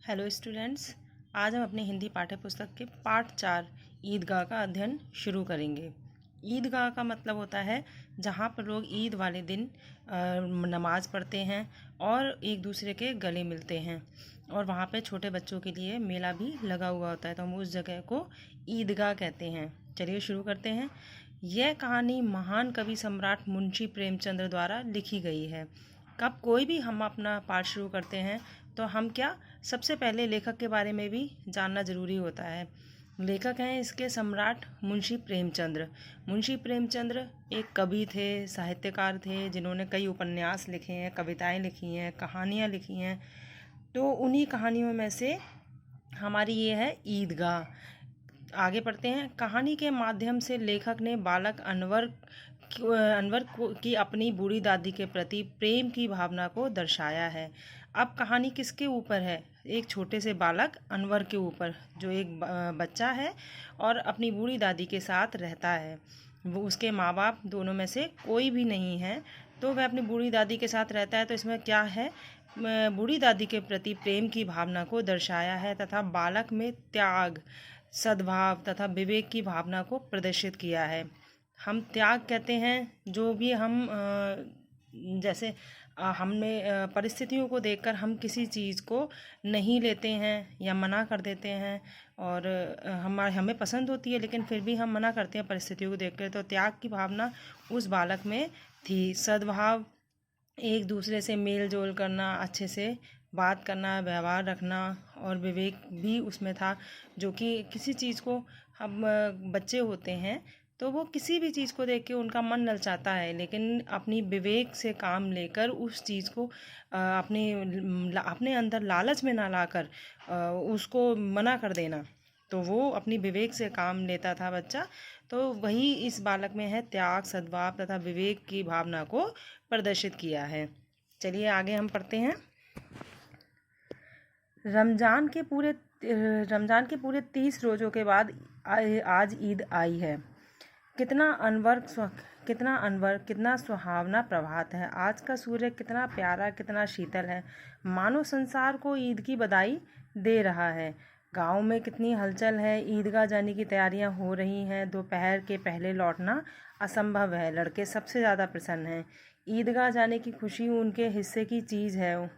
Hello students. आज हम अपनी हिंदी पाठ्य पुस्तक के पाठ 4 ईदगाह का अध्ययन शुरू करेंगे। ईदगाह का मतलब होता है जहाँ पर लोग ईद वाले दिन नमाज पढ़ते हैं और एक दूसरे के गले मिलते हैं, और वहाँ पे छोटे बच्चों के लिए मेला भी लगा हुआ होता है, तो हम उस जगह को ईदगाह कहते हैं। चलिए शुरू करते हैं। यह कहानी महान कवि सम्राट मुंशी प्रेमचंद्र द्वारा लिखी गई है। कब कोई भी हम अपना पाठ शुरू करते हैं तो हम सबसे पहले लेखक के बारे में भी जानना ज़रूरी होता है। लेखक हैं इसके सम्राट मुंशी प्रेमचंद्र। मुंशी प्रेमचंद्र एक कवि थे, साहित्यकार थे, जिन्होंने कई उपन्यास लिखे हैं, कविताएं लिखी हैं, कहानियाँ लिखी हैं। तो उन्हीं कहानियों में से हमारी ये है ईदगाह। आगे पढ़ते हैं। कहानी के माध्यम से लेखक ने बालक अनवर की अपनी बूढ़ी दादी के प्रति प्रेम की भावना को दर्शाया है। अब कहानी किसके ऊपर है? एक छोटे से बालक अनवर के ऊपर, जो एक बच्चा है और अपनी बूढ़ी दादी के साथ रहता है। वो उसके माँ बाप दोनों में से कोई भी नहीं है, तो वह अपनी बूढ़ी दादी के साथ रहता है। तो इसमें क्या है? बूढ़ी दादी के प्रति प्रेम की भावना को दर्शाया है तथा बालक में त्याग, सद्भाव तथा विवेक की भावना को प्रदर्शित किया है। हम त्याग कहते हैं जो भी हम जैसे हमने परिस्थितियों को देखकर हम किसी चीज़ को नहीं लेते हैं या मना कर देते हैं, और हमें पसंद होती है लेकिन फिर भी हम मना करते हैं परिस्थितियों को देखकर। तो त्याग की भावना उस बालक में थी। सद्भाव, एक दूसरे से मेल जोल करना, अच्छे से बात करना, व्यवहार रखना, और विवेक भी उसमें था, जो कि किसी चीज़ को हम बच्चे होते हैं तो वो किसी भी चीज़ को देख के उनका मन ललचाता है, लेकिन अपनी विवेक से काम लेकर उस चीज़ को अपने अंदर लालच में ना लाकर उसको मना कर देना। तो वो अपनी विवेक से काम लेता था बच्चा। तो वही इस बालक में है, त्याग, सद्भाव तथा विवेक की भावना को प्रदर्शित किया है। चलिए आगे हम पढ़ते हैं। रमज़ान के पूरे 30 रोज़ों के बाद आज ईद आई है। कितना अनवर, कितना सुहावना प्रभात है। आज का सूर्य कितना प्यारा, कितना शीतल है, मानो संसार को ईद की बधाई दे रहा है। गांव में कितनी हलचल है। ईदगाह जाने की तैयारियां हो रही हैं। दोपहर के पहले लौटना असंभव है। लड़के सबसे ज़्यादा प्रसन्न हैं। ईदगाह जाने की खुशी उनके हिस्से की चीज़ है।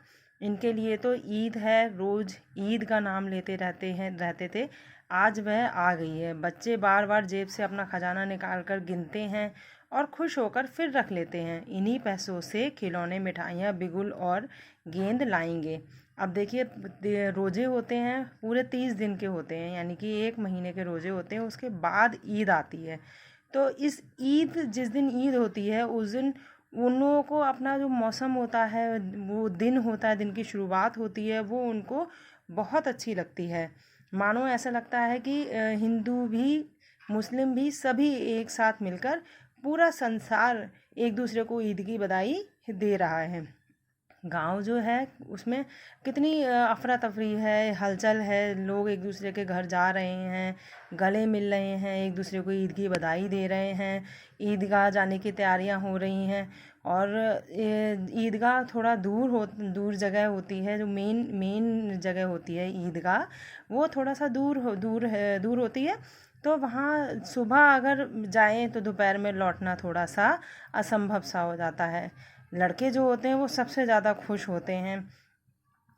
इनके लिए तो ईद है, रोज़ ईद का नाम लेते रहते थे। आज वह आ गई है। बच्चे बार बार जेब से अपना खजाना निकाल कर गिनते हैं और खुश होकर फिर रख लेते हैं। इन्हीं पैसों से खिलौने, मिठाइयाँ, बिगुल और गेंद लाएंगे। अब देखिए, रोज़े होते हैं, पूरे 30 दिन के होते हैं, यानी कि 1 महीने के रोज़े होते हैं। उसके बाद ईद आती है। तो जिस दिन ईद होती है उस दिन उन लोगों को अपना जो मौसम होता है, वो दिन होता है, दिन की शुरुआत होती है, वो उनको बहुत अच्छी लगती है। मानो ऐसा लगता है कि हिंदू भी, मुस्लिम भी, सभी एक साथ मिलकर पूरा संसार एक दूसरे को ईद की बधाई दे रहा है। गांव जो है उसमें कितनी अफरा तफरी है, हलचल है। लोग एक दूसरे के घर जा रहे हैं, गले मिल रहे हैं, एक दूसरे को ईद की बधाई दे रहे हैं। ईदगाह जाने की तैयारियां हो रही हैं। और ईदगाह थोड़ा दूर जगह होती है। जो मेन जगह होती है ईदगाह, वो थोड़ा सा दूर होती है। तो वहाँ सुबह अगर जाएं तो दोपहर में लौटना थोड़ा सा असंभव सा हो जाता है। लड़के जो होते हैं वो सबसे ज़्यादा खुश होते हैं।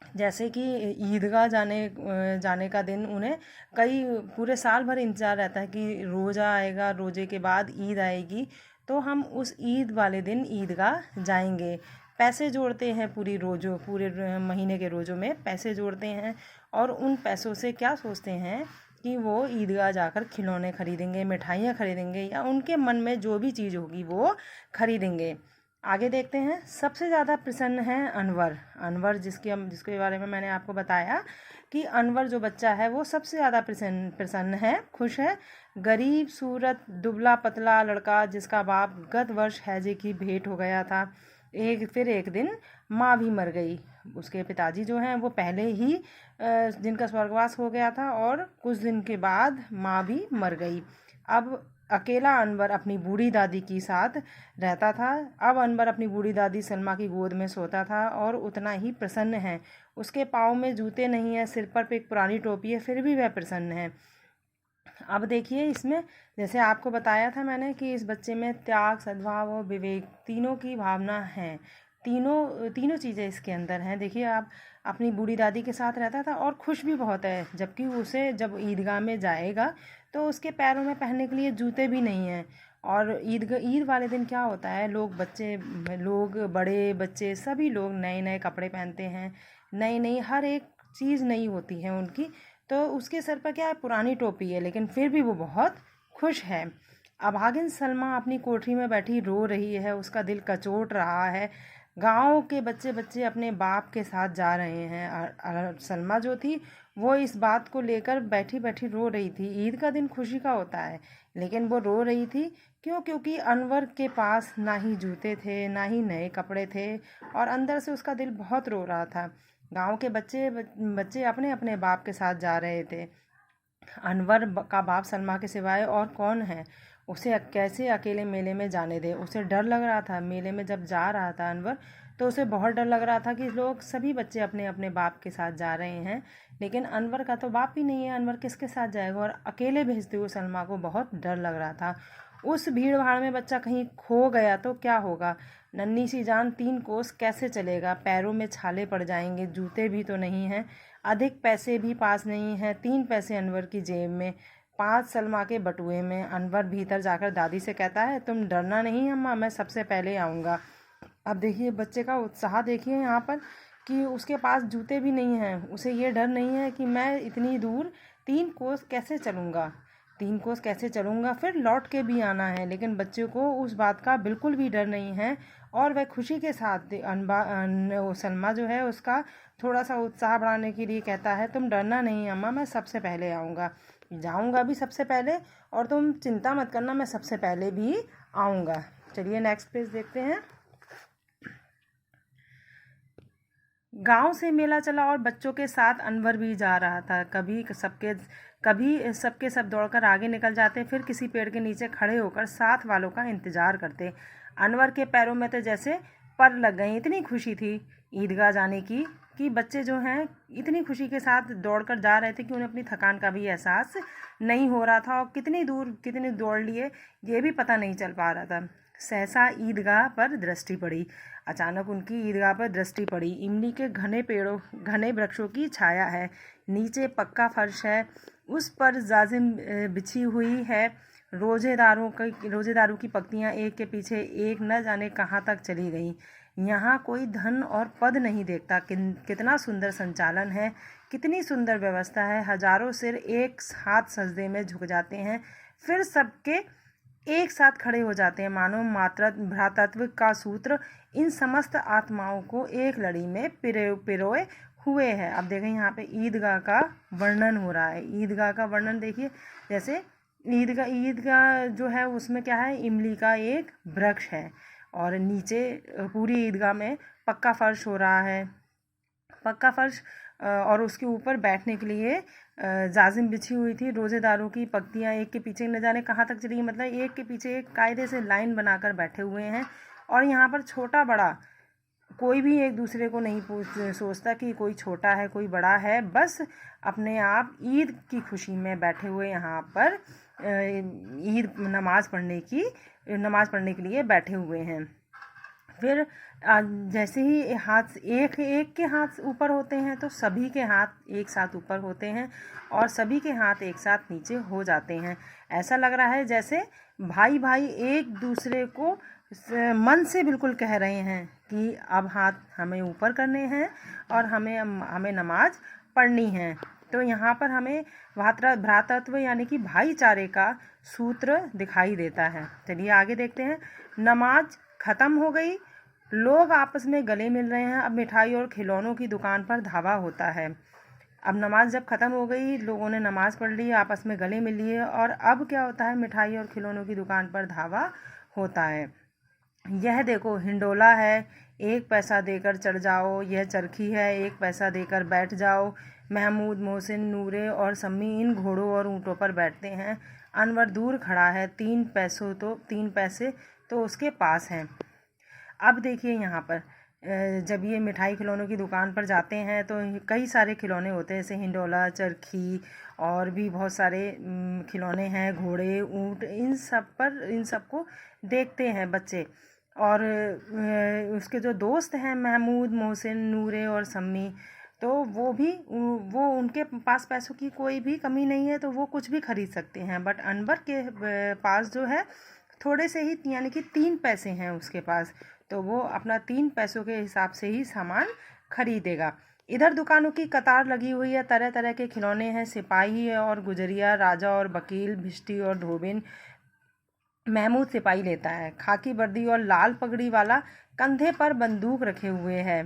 जैसे कि ईदगाह जाने का दिन उन्हें पूरे साल भर इंतज़ार रहता है कि रोज़ा आएगा, रोज़े के बाद ईद आएगी, तो हम उस ईद वाले दिन ईदगाह जाएंगे। पैसे जोड़ते हैं, पूरे महीने के रोज़ों में पैसे जोड़ते हैं, और उन पैसों से क्या सोचते हैं कि वो ईदगाह जाकर खिलौने खरीदेंगे, मिठाइयाँ खरीदेंगे, या उनके मन में जो भी चीज़ होगी वो खरीदेंगे। आगे देखते हैं। सबसे ज़्यादा प्रसन्न है अनवर जिसके बारे में मैंने आपको बताया कि अनवर जो बच्चा है वो सबसे ज़्यादा प्रसन्न है, खुश है। गरीब सूरत, दुबला पतला लड़का जिसका बाप गत वर्ष हैजे की भेंट हो गया था। एक दिन माँ भी मर गई। उसके पिताजी जो हैं वो पहले ही जिनका स्वर्गवास हो गया था, और कुछ दिन के बाद माँ भी मर गई। अब अकेला अनवर अपनी बूढ़ी दादी के साथ रहता था। अब अनवर अपनी बूढ़ी दादी सलमा की गोद में सोता था और उतना ही प्रसन्न है। उसके पाँव में जूते नहीं है, सिर पर एक पुरानी टोपी है, फिर भी वह प्रसन्न है। अब देखिए इसमें, जैसे आपको बताया था मैंने कि इस बच्चे में त्याग, सद्भाव और विवेक तीनों की भावना है। तीनों चीज़ें इसके अंदर हैं। देखिए आप, अपनी बूढ़ी दादी के साथ रहता था और खुश भी बहुत है, जबकि उसे जब ईदगाह में जाएगा तो उसके पैरों में पहनने के लिए जूते भी नहीं हैं। और ईद वाले दिन क्या होता है, लोग बड़े बच्चे सभी लोग नए नए कपड़े पहनते हैं, नई नई हर एक चीज़ नई होती है उनकी। तो उसके सर पर क्या है, पुरानी टोपी है, लेकिन फिर भी वो बहुत खुश है। अभागिन सलमा अपनी कोठरी में बैठी रो रही है, उसका दिल कचोट रहा है। गांव के बच्चे बच्चे अपने बाप के साथ जा रहे हैं और सलमा जो थी वो इस बात को लेकर बैठी बैठी रो रही थी। ईद का दिन खुशी का होता है, लेकिन वो रो रही थी क्यों? क्योंकि अनवर के पास ना ही जूते थे, ना ही नए कपड़े थे, और अंदर से उसका दिल बहुत रो रहा था। गांव के बच्चे अपने अपने बाप के साथ जा रहे थे। अनवर का बाप सलमा के सिवाय और कौन है? उसे कैसे अकेले मेले में जाने दे? उसे डर लग रहा था। मेले में जब जा रहा था अनवर, तो उसे बहुत डर लग रहा था कि लोग सभी बच्चे अपने अपने बाप के साथ जा रहे हैं, लेकिन अनवर का तो बाप ही नहीं है। अनवर किसके साथ जाएगा? और अकेले भेजते हुए सलमा को बहुत डर लग रहा था। उस भीड़ भाड़ में बच्चा कहीं खो गया तो क्या होगा? नन्ही सी जान 3 कोस कैसे चलेगा? पैरों में छाले पड़ जाएंगे, जूते भी तो नहीं हैं, अधिक पैसे भी पास नहीं हैं। 3 पैसे अनवर की जेब में, 5 सलमा के बटुए में। अनवर भीतर जाकर दादी से कहता है, तुम डरना नहीं अम्मा, मैं सबसे पहले आऊँगा। अब देखिए बच्चे का उत्साह देखिए यहाँ पर, कि उसके पास जूते भी नहीं हैं। उसे ये डर नहीं है कि मैं इतनी दूर 3 कोस कैसे चलूँगा, 3 कोस कैसे चलूँगा, फिर लौट के भी आना है। लेकिन बच्चे को उस बात का बिल्कुल भी डर नहीं है, और वह खुशी के साथ सलमा जो है उसका थोड़ा सा उत्साह बढ़ाने के लिए कहता है, तुम डरना नहीं अम्मा, मैं सबसे पहले आऊँगा, जाऊँगा भी सबसे पहले, और तुम चिंता मत करना, मैं सबसे पहले भी आऊँगा। चलिए नेक्स्ट पेज देखते हैं। गांव से मेला चला और बच्चों के साथ अनवर भी जा रहा था। कभी सबके सब दौड़कर आगे निकल जाते, फिर किसी पेड़ के नीचे खड़े होकर साथ वालों का इंतजार करते। अनवर के पैरों में तो जैसे पर लग गई, इतनी खुशी थी ईदगाह जाने की कि बच्चे जो हैं इतनी खुशी के साथ दौड़कर जा रहे थे कि उन्हें अपनी थकान का भी एहसास नहीं हो रहा था, और कितनी दौड़ लिए ये भी पता नहीं चल पा रहा था। सहसा ईदगाह पर दृष्टि पड़ी। अचानक उनकी ईदगाह पर दृष्टि पड़ी। इमली के घने वृक्षों की छाया है, नीचे पक्का फर्श है, उस पर जाजिम बिछी हुई है। रोजेदारों की पत्तियां एक के पीछे एक न जाने कहाँ तक चली गईं। यहाँ कोई धन और पद नहीं देखता। कितना सुंदर संचालन है, कितनी सुंदर व्यवस्था है। हजारों सिर एक हाथ सजदे में झुक जाते हैं, फिर सबके एक साथ खड़े हो जाते हैं, मानो भ्रातृत्व का सूत्र इन समस्त आत्माओं को एक लड़ी में पिरोए हुए है। अब देखें यहाँ पे ईदगाह का वर्णन हो रहा है। ईदगाह का वर्णन देखिए, जैसे ईदगाह जो है उसमें क्या है, इमली का एक वृक्ष है, और नीचे पूरी ईदगाह में पक्का फर्श हो रहा है, पक्का फर्श, और उसके ऊपर बैठने के लिए जाजिम बिछी हुई थी। रोजेदारों की पत्तियां एक के पीछे न जाने कहाँ तक चली, मतलब एक के पीछे एक कायदे से लाइन बनाकर बैठे हुए हैं। और यहाँ पर छोटा बड़ा कोई भी एक दूसरे को नहीं सोचता कि कोई छोटा है कोई बड़ा है, बस अपने आप ईद की खुशी में बैठे हुए यहाँ पर ईद नमाज पढ़ने के लिए बैठे हुए हैं। फिर जैसे ही हाथ एक के हाथ ऊपर होते हैं तो सभी के हाथ एक साथ ऊपर होते हैं, और सभी के हाथ एक साथ नीचे हो जाते हैं। ऐसा लग रहा है जैसे भाई भाई एक दूसरे को मन से बिल्कुल कह रहे हैं कि अब हाथ हमें ऊपर करने हैं और हमें नमाज पढ़नी है। तो यहाँ पर हमें भ्रातृत्व यानी कि भाईचारे का सूत्र दिखाई देता है। चलिए आगे देखते हैं। नमाज ख़त्म हो गई, लोग आपस में गले मिल रहे हैं। अब मिठाई और खिलौनों की दुकान पर धावा होता है। अब नमाज जब ख़त्म हो गई, लोगों ने नमाज़ पढ़ ली, आपस में गले मिल लिए, और अब क्या होता है, मिठाई और खिलौनों की दुकान पर धावा होता है। यह देखो हिंडोला है, 1 पैसा देकर चढ़ जाओ, यह चरखी है, 1 पैसा देकर बैठ जाओ। महमूद, मोहसिन, नूरे और सम्मी इन घोड़ों और ऊँटों पर बैठते हैं। अनवर दूर खड़ा है, 3 पैसे तो उसके पास हैं। अब देखिए यहाँ पर जब ये मिठाई खिलौनों की दुकान पर जाते हैं तो कई सारे खिलौने होते हैं, जैसे हिंडोला, चरखी और भी बहुत सारे खिलौने हैं, घोड़े, ऊँट, इन सब को देखते हैं बच्चे। और उसके जो दोस्त हैं महमूद, मोहसिन, नूरे और सम्मी, तो वो उनके पास पैसों की कोई भी कमी नहीं है, तो वो कुछ भी खरीद सकते हैं। बट अनवर के पास जो है थोड़े से ही, यानी कि 3 पैसे हैं उसके पास, तो वो अपना 3 पैसों के हिसाब से ही सामान खरीदेगा। इधर दुकानों की कतार लगी हुई है, तरह तरह के खिलौने हैं, सिपाही और गुजरिया, राजा और वकील, भिष्टी और धोबिन। महमूद सिपाही लेता है, खाकी वर्दी और लाल पगड़ी वाला कंधे पर बंदूक रखे हुए है।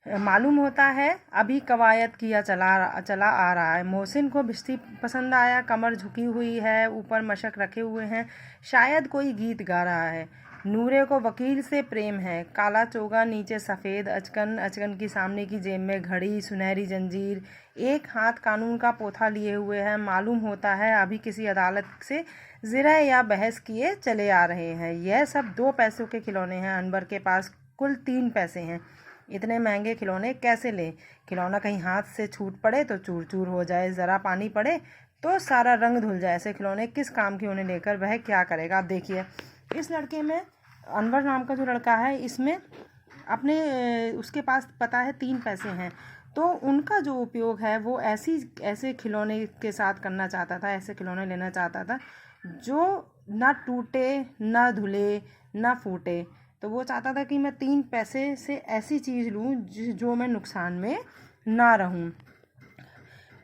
मालूम होता है अभी कवायद किया चला आ रहा है। मोहसिन को भिश्ती पसंद आया, कमर झुकी हुई है, ऊपर मशक रखे हुए हैं, शायद कोई गीत गा रहा है। नूरे को वकील से प्रेम है, काला चोगा, नीचे सफ़ेद अचकन की सामने की जेब में घड़ी, सुनहरी जंजीर, एक हाथ कानून का पोथा लिए हुए है। मालूम होता है अभी किसी अदालत से ज़िरह या बहस किए चले आ रहे हैं। यह सब 2 पैसों के खिलौने हैं। अनवर के पास कुल 3 पैसे हैं। इतने महंगे खिलौने कैसे लें? खिलौना कहीं हाथ से छूट पड़े तो चूर चूर हो जाए, ज़रा पानी पड़े तो सारा रंग धुल जाए। ऐसे खिलौने किस काम के उन्हें लेकर वह क्या करेगा? आप देखिए, इस लड़के में, अनवर नाम का जो लड़का है, इसमें उसके पास पता है 3 पैसे हैं, तो उनका जो उपयोग है वो ऐसे खिलौने के साथ करना चाहता था, ऐसे खिलौने लेना चाहता था जो ना टूटे, ना धुले, ना फूटे। तो वो चाहता था कि मैं 3 पैसे से ऐसी चीज़ लूँ जो मैं नुकसान में ना रहूँ।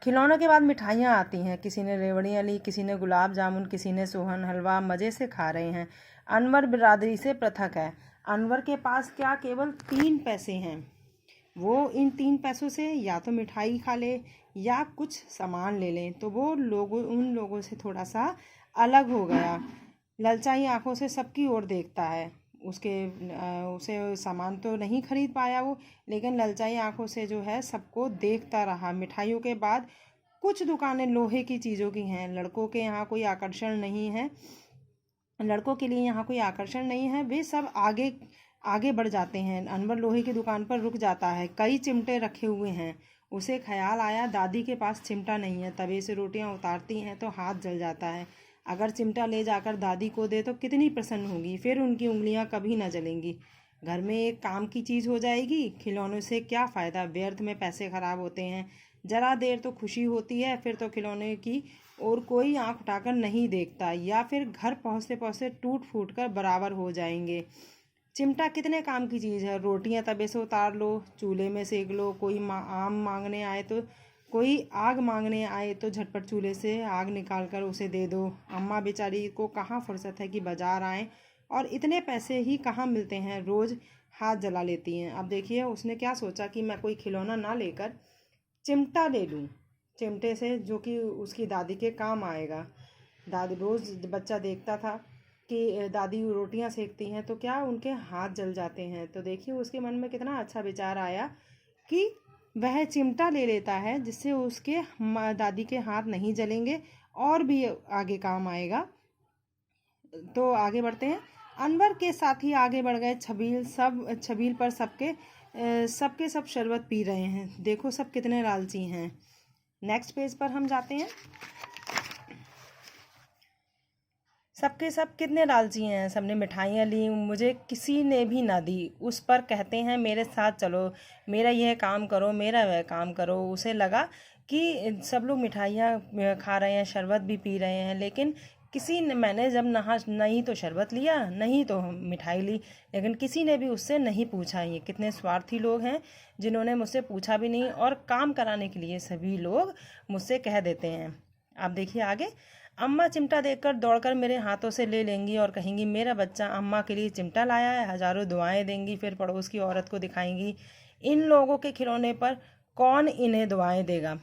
खिलौनों के बाद मिठाइयाँ आती हैं। किसी ने रेवड़ियाँ ली, किसी ने गुलाब जामुन, किसी ने सोहन हलवा, मज़े से खा रहे हैं। अनवर बिरादरी से पृथक है। अनवर के पास क्या केवल 3 पैसे हैं। वो इन 3 पैसों से या तो मिठाई खा ले या कुछ सामान ले लें, तो वो उन लोगों से थोड़ा सा अलग हो गया। ललचाई आंखों से सबकी ओर देखता है। उसे सामान तो नहीं खरीद पाया वो, लेकिन ललचाई आंखों से जो है सबको देखता रहा। मिठाइयों के बाद कुछ दुकानें लोहे की चीज़ों की हैं। लड़कों के लिए यहाँ कोई आकर्षण नहीं है, वे सब आगे बढ़ जाते हैं। अनवर लोहे की दुकान पर रुक जाता है। कई चिमटे रखे हुए हैं। उसे ख्याल आया दादी के पास चिमटा नहीं है। तवे से रोटियां उतारती हैं तो हाथ जल जाता है। अगर चिमटा ले जाकर दादी को दे तो कितनी प्रसन्न होगी, फिर उनकी उंगलियां कभी न जलेंगी। घर में एक काम की चीज़ हो जाएगी। खिलौनों से क्या फ़ायदा, व्यर्थ में पैसे खराब होते हैं। जरा देर तो खुशी होती है, फिर तो खिलौने की और कोई आंख उठाकर नहीं देखता, या फिर घर पहुँचते पहुँचते टूट फूट कर बराबर हो जाएंगे। चिमटा कितने काम की चीज़ है। रोटियां तवे से उतार लो, चूल्हे में सेक लो, कोई आग मांगने आए तो झटपट चूल्हे से आग निकाल कर उसे दे दो। अम्मा बेचारी को कहाँ फुर्सत है कि बाजार आए, और इतने पैसे ही कहाँ मिलते हैं, रोज़ हाथ जला लेती हैं। अब देखिए उसने क्या सोचा कि मैं कोई खिलौना ना लेकर चिमटा ले लूँ, चिमटे से, जो कि उसकी दादी के काम आएगा। दादी रोज़ बच्चा देखता था कि दादी रोटियां सेकती हैं तो क्या उनके हाथ जल जाते हैं। तो देखिए उसके मन में कितना अच्छा विचार आया कि वह चिमटा ले लेता है, जिससे उसके दादी के हाथ नहीं जलेंगे और भी आगे काम आएगा। तो आगे बढ़ते हैं। अनवर के साथी आगे बढ़ गए। छबील पर सबके सब शरबत पी रहे हैं। देखो सब कितने लालची हैं। नेक्स्ट पेज पर हम जाते हैं। सबके सब कितने लालची हैं। सबने मिठाइयाँ ली, मुझे किसी ने भी ना दी। उस पर कहते हैं मेरे साथ चलो, मेरा यह काम करो, मेरा वह काम करो। उसे लगा कि सब लोग मिठाइयाँ खा रहे हैं, शरबत भी पी रहे हैं, लेकिन मैंने जब नहीं तो शरबत लिया, नहीं तो मिठाई ली, लेकिन किसी ने भी उससे नहीं पूछा। ये कितने स्वार्थी लोग हैं जिन्होंने मुझसे पूछा भी नहीं, और काम कराने के लिए सभी लोग मुझसे कह देते हैं। आप देखिए आगे। अम्मा चिमटा देखकर दौड़कर मेरे हाथों से ले लेंगी और कहेंगी मेरा बच्चा अम्मा के लिए चिमटा लाया है। हजारों दुआएं देंगी, फिर पड़ोस की औरत को दिखाएंगी। इन लोगों के खिलौने पर कौन इन्हें दुआएं देगा।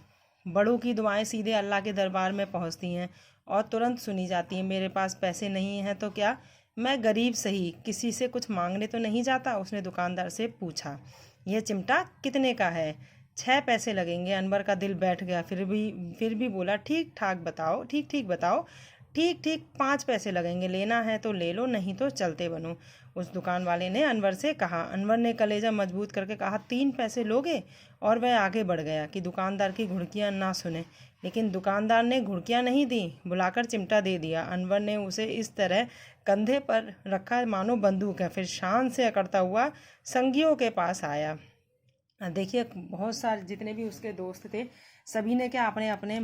बड़ों की दुआएं सीधे अल्लाह के दरबार में पहुंचती हैं और तुरंत सुनी जाती हैं। मेरे पास पैसे नहीं हैं तो क्या, मैं गरीब सही, किसी से कुछ मांगने तो नहीं जाता। उसने दुकानदार से पूछा यह चिमटा कितने का है? 6 पैसे लगेंगे। अनवर का दिल बैठ गया। फिर भी बोला ठीक ठीक बताओ। ठीक ठीक 5 पैसे लगेंगे, लेना है तो ले लो, नहीं तो चलते बनो, उस दुकान वाले ने अनवर से कहा। अनवर ने कलेजा मजबूत करके कहा 3 पैसे लोगे, और वह आगे बढ़ गया कि दुकानदार की घुड़कियां ना सुने। लेकिन दुकानदार ने घुड़कियां नहीं दी, बुलाकर चिमटा दे दिया। अनवर ने उसे इस तरह कंधे पर रखा मानो बंदूक है, फिर शान से अकड़ता हुआ संगियों के पास आया। देखिए, बहुत सारे जितने भी उसके दोस्त थे सभी ने क्या अपने अपने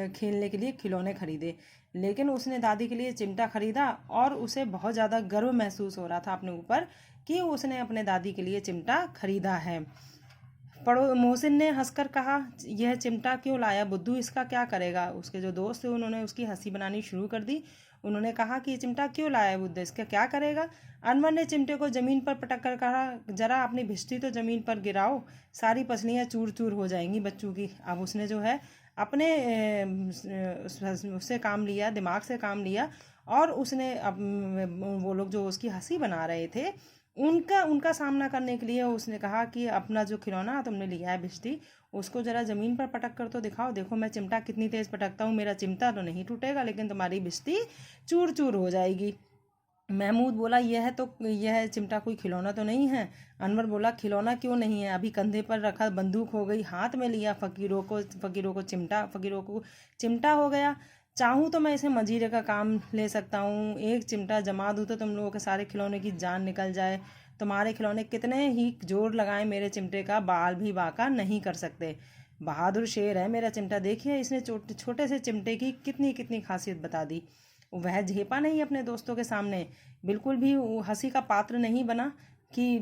खेलने के लिए खिलौने खरीदे, लेकिन उसने दादी के लिए चिमटा खरीदा और उसे बहुत ज़्यादा गर्व महसूस हो रहा था अपने ऊपर कि उसने अपने दादी के लिए चिमटा खरीदा है। मोहसिन ने हंसकर कहा, यह चिमटा क्यों लाया बुद्धू, इसका क्या करेगा। उसके जो दोस्त थे उन्होंने उसकी हंसी बनानी शुरू कर दी। उन्होंने कहा कि ये चिमटा क्यों लाया बुद्धू, इसका क्या करेगा। अनवर ने चिमटे को जमीन पर पटक कर कहा, जरा अपनी भिष्टी तो जमीन पर गिराओ, सारी पसलियाँ चूर चूर हो जाएंगी बच्चों की। अब उसने जो है अपने उससे काम लिया, दिमाग से काम लिया, और उसने वो लोग जो उसकी हंसी बना रहे थे उनका सामना करने के लिए उसने कहा कि अपना जो खिलौना तुमने लिया है भिष्टी, उसको जरा ज़मीन पर पटक कर तो दिखाओ, देखो मैं चिमटा कितनी तेज़ पटकता हूँ, मेरा चिमटा तो नहीं टूटेगा लेकिन तुम्हारी भिष्टी चूर चूर हो जाएगी। महमूद बोला, यह चिमटा कोई खिलौना तो नहीं है। अनवर बोला, खिलौना क्यों नहीं है, अभी कंधे पर रखा बंदूक हो गई, हाथ में लिया फकीरों को चिमटा हो गया। चाहूँ तो मैं इसे मजीरे का काम ले सकता हूँ, एक चिमटा जमा दूँ तो तुम लोगों के सारे खिलौने की जान निकल जाए। तुम्हारे खिलौने कितने ही जोर लगाएं, मेरे चिमटे का बाल भी बांका नहीं कर सकते। बहादुर शेर है मेरा चिमटा, देखिए इसने छोटे से चिमटे की कितनी कितनी खासियत बता दी। वह झेपा नहीं अपने दोस्तों के सामने, बिल्कुल भी हंसी का पात्र नहीं बना कि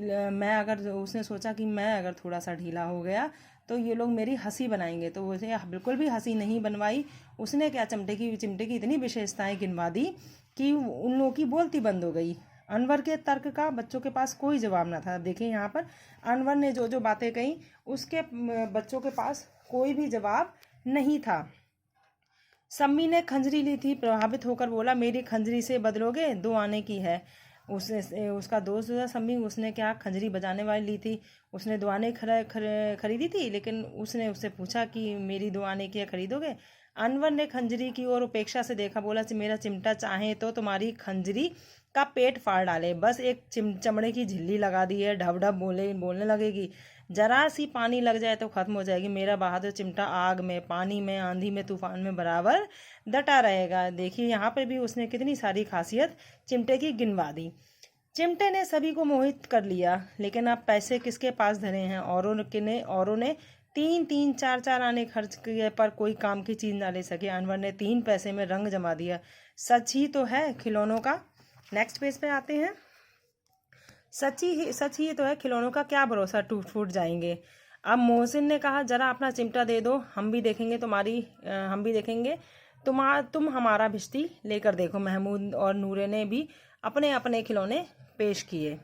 उसने सोचा कि मैं अगर थोड़ा सा ढीला हो गया तो ये लोग मेरी हंसी बनाएंगे, तो उसे बिल्कुल भी हंसी नहीं बनवाई। उसने क्या चिमटे की इतनी विशेषताएं गिनवा दी कि उन लोगों की बोलती बंद हो गई। अनवर के तर्क का बच्चों के पास कोई जवाब ना था। देखिए यहाँ पर अनवर ने जो जो बातें कही उसके बच्चों के पास कोई भी जवाब नहीं था। सम्मी ने खंजरी ली थी, प्रभावित होकर बोला, मेरी खंजरी से बदलोगे, 2 आने की है। उसका दोस्त था सम्मी, उसने क्या खंजरी बजाने वाली ली थी, उसने 2 आने खरीदी थी, लेकिन उसने उससे पूछा कि मेरी 2 आने की है, खरीदोगे। अनवर ने खंजरी की ओर उपेक्षा से देखा, बोला, मेरा चिमटा चाहे तो तुम्हारी खंजरी का पेट फाड़ डाले, बस एक चमड़े की झिल्ली लगा दी है, ढब ढब बोलने लगेगी, जरा सी पानी लग जाए तो खत्म हो जाएगी। मेरा बहादुर चिमटा आग में, पानी में, आंधी में, तूफान में बराबर डटा रहेगा। देखिए यहाँ पे भी उसने कितनी सारी खासियत चिमटे की गिनवा दी। चिमटे ने सभी को मोहित कर लिया, लेकिन अब पैसे किसके पास धरे हैं। औरों ने 3-3, 4-4 आने खर्च किए पर कोई काम की चीज ना ले सके। अनवर ने 3 पैसे में रंग जमा दिया। सच ही तो है खिलौनों का। नेक्स्ट पेज पे आते हैं। सच ही तो है खिलौनों का, क्या भरोसा टूट फूट जाएंगे। अब मोहसिन ने कहा, जरा अपना चिमटा दे दो, हम भी देखेंगे तुम हमारा भिश्ती लेकर देखो। महमूद और नूरे ने भी अपने अपने खिलौने पेश किए।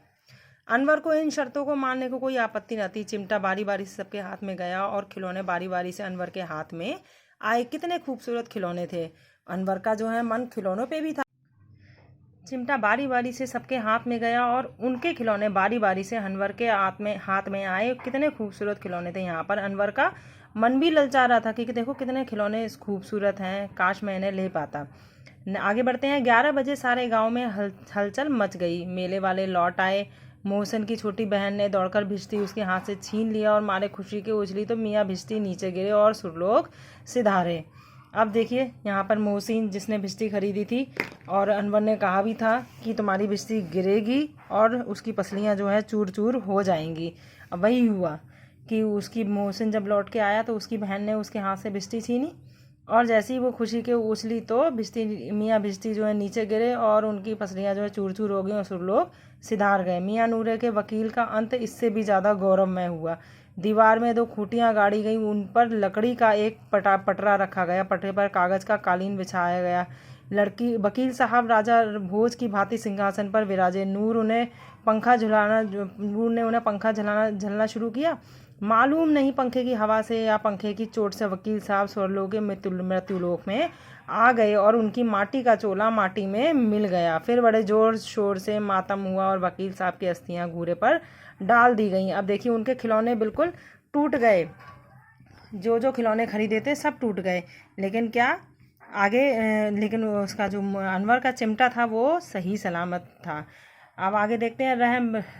अनवर को इन शर्तों को मानने को कोई आपत्ति न थी। चिमटा बारी बारी से सबके हाथ में गया और खिलौने बारी बारी से अनवर के हाथ में आए। कितने खूबसूरत खिलौने थे। अनवर का जो है मन खिलौनों पे भी था। चिमटा बारी बारी से सबके हाथ में गया और उनके खिलौने बारी बारी से अनवर के हाथ में आए। कितने खूबसूरत खिलौने थे। यहाँ पर अनवर का मन भी ललचा रहा था कि देखो कितने खिलौने खूबसूरत हैं, काश मैं इन्हें ले पाता। आगे बढ़ते हैं। 11 बजे सारे गांव में हलचल मच गई। मेले वाले लौट आए। मोहसिन की छोटी बहन ने दौड़कर भिश्ती उसके हाथ से छीन लिया और मारे खुशी के उछली तो मियाँ भिश्ती नीचे गिरे और सुरलोक सिधारे। अब देखिए यहाँ पर मोहसिन जिसने भिश्ती खरीदी थी और अनवर ने कहा भी था कि तुम्हारी भिश्ती गिरेगी और उसकी पसलियाँ जो है चूर चूर हो जाएंगी। अब वही हुआ कि उसकी मोहसिन जब लौट के आया तो उसकी बहन ने उसके हाथ से भिश्ती छीनी और जैसे ही वो खुशी के उछली तो मियाँ भिश्ती जो है नीचे गिरे और उनकी पसलियाँ जो है चूर चूर हो गई और सुरलोक सिधार गए। मियाँ नूरे के वकील का अंत इससे भी ज़्यादा गौरवमय हुआ। दीवार में 2 खूंटियाँ गाड़ी गई, उन पर लकड़ी का एक पटरा रखा गया। पटरे पर कागज का कालीन बिछाया गया। वकील साहब राजा भोज की भांति सिंहासन पर विराजे। नूर ने उन्हें पंखा झलना शुरू किया। मालूम नहीं पंखे की हवा से या पंखे की चोट से वकील साहब स्वर्लोक के मृत्युलोक में आ गए और उनकी माटी का चोला माटी में मिल गया। फिर बड़े जोर शोर से मातम हुआ और वकील साहब की अस्थियां घूरे पर डाल दी गईं। अब देखिए उनके खिलौने बिल्कुल टूट गए। जो जो खिलौने खरीदे थे सब टूट गए। लेकिन क्या आगे लेकिन उसका जो अनवर का चिमटा था वो सही सलामत था। अब आगे देखते हैं।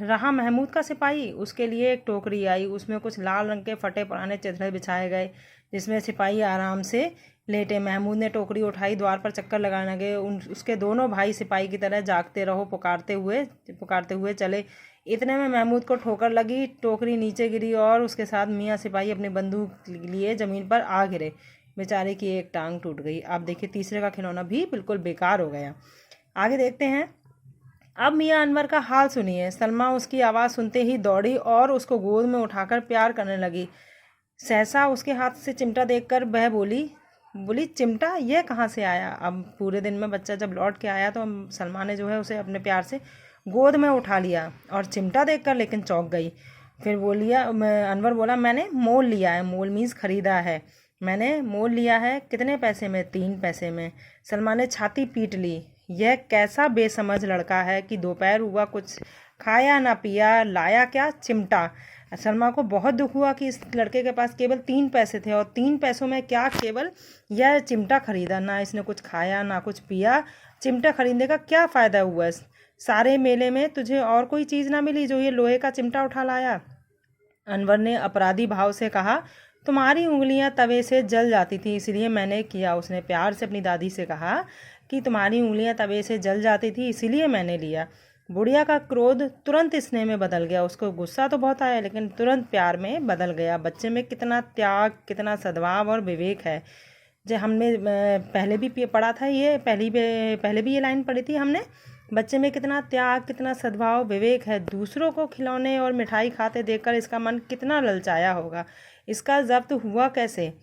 रहा महमूद का सिपाही, उसके लिए एक टोकरी आई, उसमें कुछ लाल रंग के फटे पुराने चिथड़े बिछाए गए जिसमें सिपाही आराम से लेटे। महमूद ने टोकरी उठाई, द्वार पर चक्कर लगाने गए। उसके दोनों भाई सिपाही की तरह जागते रहो पुकारते हुए चले। इतने में महमूद को ठोकर लगी, टोकरी नीचे गिरी और उसके साथ मियाँ सिपाही अपनी बंदूक लिए ज़मीन पर आ गिरे। बेचारे की एक टांग टूट गई। आप देखिए तीसरे का खिलौना भी बिल्कुल बेकार हो गया। आगे देखते हैं। अब मियाँ अनवर का हाल सुनिए। सलमा उसकी आवाज़ सुनते ही दौड़ी और उसको गोद में उठाकर प्यार करने लगी। सहसा उसके हाथ से चिमटा देखकर वह बोली चिमटा यह कहाँ से आया। अब पूरे दिन में बच्चा जब लौट के आया तो सलमा ने जो है उसे अपने प्यार से गोद में उठा लिया और चिमटा देखकर लेकिन चौंक गई। फिर अनवर बोला मैंने मोल लिया है। मोल मीन्स खरीदा है। मैंने मोल लिया है। कितने पैसे में? 3 पैसे में। सलमा ने छाती पीट ली। यह कैसा बेसमझ लड़का है कि दोपहर हुआ कुछ खाया ना पिया, लाया क्या? चिमटा। सलमा को बहुत दुख हुआ कि इस लड़के के पास केवल 3 पैसे थे और 3 पैसों में क्या केवल यह चिमटा खरीदा। ना इसने कुछ खाया ना कुछ पिया। चिमटा खरीदने का क्या फ़ायदा हुआ? सारे मेले में तुझे और कोई चीज़ ना मिली जो ये लोहे का चिमटा उठा लाया? अनवर ने अपराधी भाव से कहा तुम्हारी उंगलियां तवे से जल जाती थी इसलिए मैंने किया। उसने प्यार से अपनी दादी से कहा कि तुम्हारी उंगलियां तवे से जल जाती थी इसीलिए मैंने लिया। बुढ़िया का क्रोध तुरंत स्नेह में बदल गया। उसको गुस्सा तो बहुत आया लेकिन तुरंत प्यार में बदल गया। बच्चे में कितना त्याग, कितना सद्भाव और विवेक है। जो हमने पहले भी पढ़ा था, ये पहले भी ये लाइन पढ़ी थी हमने। बच्चे में कितना त्याग, कितना सद्भाव, विवेक है। दूसरों को खिलौने और मिठाई खाते देखकर इसका मन कितना ललचाया होगा। इसका जब्त हुआ कैसे?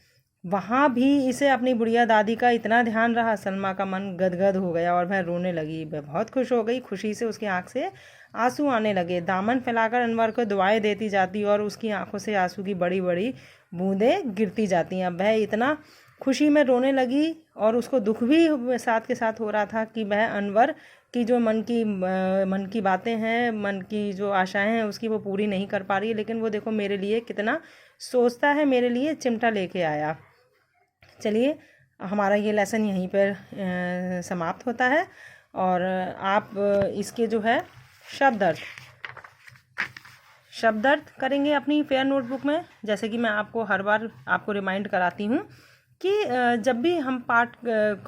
वहाँ भी इसे अपनी बुढ़िया दादी का इतना ध्यान रहा। सलमा का मन गदगद हो गया और वह रोने लगी। वह बहुत खुश हो गई। खुशी से उसकी आंख से आंसू आने लगे। दामन फैलाकर अनवर को दुआएं देती जाती और उसकी आंखों से आंसू की बड़ी बड़ी बूंदें गिरती जाती। अब वह इतना खुशी में रोने लगी और उसको दुख भी साथ के साथ हो रहा था कि वह अनवर की जो मन की बातें हैं, मन की जो आशाएं हैं उसकी वो पूरी नहीं कर पा रही है। लेकिन वो देखो मेरे लिए कितना सोचता है, मेरे लिए चिमटा लेके आया। चलिए हमारा ये लेसन यहीं पर समाप्त होता है और आप इसके जो है शब्द अर्थ करेंगे अपनी फेयर नोटबुक में। जैसे कि मैं आपको हर बार आपको रिमाइंड कराती हूँ कि जब भी हम पाठ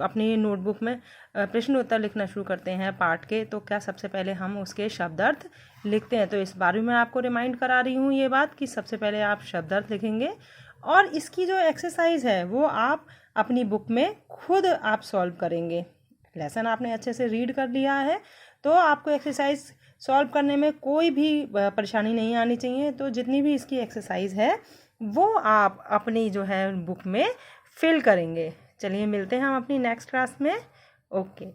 अपनी नोटबुक में प्रश्न उत्तर लिखना शुरू करते हैं पाठ के, तो क्या सबसे पहले हम उसके शब्दार्थ लिखते हैं। तो इस बार भी मैं आपको रिमाइंड करा रही हूँ ये बात कि सबसे पहले आप शब्दार्थ लिखेंगे और इसकी जो एक्सरसाइज है वो आप अपनी बुक में खुद आप सॉल्व करेंगे। लेसन आपने अच्छे से रीड कर लिया है तो आपको एक्सरसाइज सॉल्व करने में कोई भी परेशानी नहीं आनी चाहिए। तो जितनी भी इसकी एक्सरसाइज है वो आप अपनी जो है बुक में फिल करेंगे। चलिए मिलते हैं हम अपनी नेक्स्ट क्लास में। ओके।